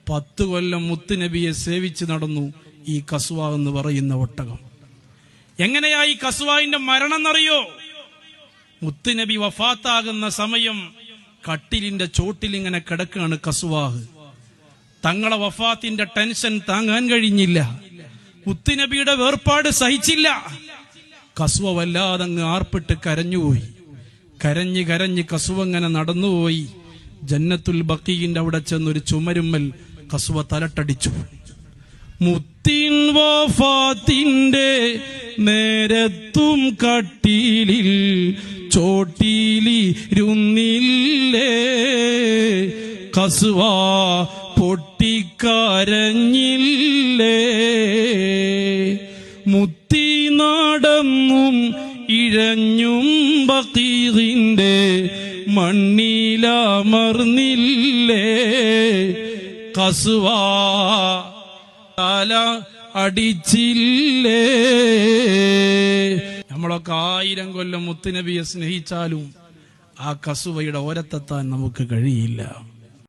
10 കൊല്ലം മുത്തുനബിയെ സേവിച്ച് നടന്നു ഈ കസ്വ എന്ന് പറയുന്ന ഒട്ടകം. എങ്ങനെയാ ഈ കസ്വാവിന്റെ മരണം എന്നറിയോ? മുത്തുനബി വഫാത്താകുന്ന സമയം കട്ടിലിന്റെ ചോട്ടിൽ ഇങ്ങനെ കിടക്കുകയാണ് കസ്വാഹ്. തങ്ങളെ വഫാത്തിന്റെ ടെൻഷൻ താങ്ങാൻ കഴിഞ്ഞില്ല. മുത്തുനബിയുടെ വേർപാട് സഹിച്ചില്ല. കസ്വ വല്ലാതെ അങ്ങ് ആർപ്പിട്ട് കരഞ്ഞുപോയി. കരഞ്ഞ് കസ്വ അങ്ങനെ നടന്നുപോയി. ജന്നത്തുൽ ബഖീന്റെ അവിടെ ചെന്നൊരു ചുമരുമ്മൽ കസ്വ തലട്ടടിച്ചു. മുത്തിൻ വഫാത്തിന്റെ നേരത്തും കട്ടിലിൽ ചോട്ടിലിരുന്നില്ലേ കസ്വ പൊട്ടിക്കരഞ്ഞില്ലേ. മുത്തി നടന്നും ഇഴഞ്ഞും ബഖീന്റെ മണ്ണിലമർന്നില്ലേ കസ്വ തല അടിച്ചില്ലേ. നമ്മളൊക്കെ 1000 കൊല്ലം മുത്തുനബിയെ സ്നേഹിച്ചാലും ആ കസ്വയുടെ ഓരത്തെത്താൻ നമുക്ക് കഴിയില്ല.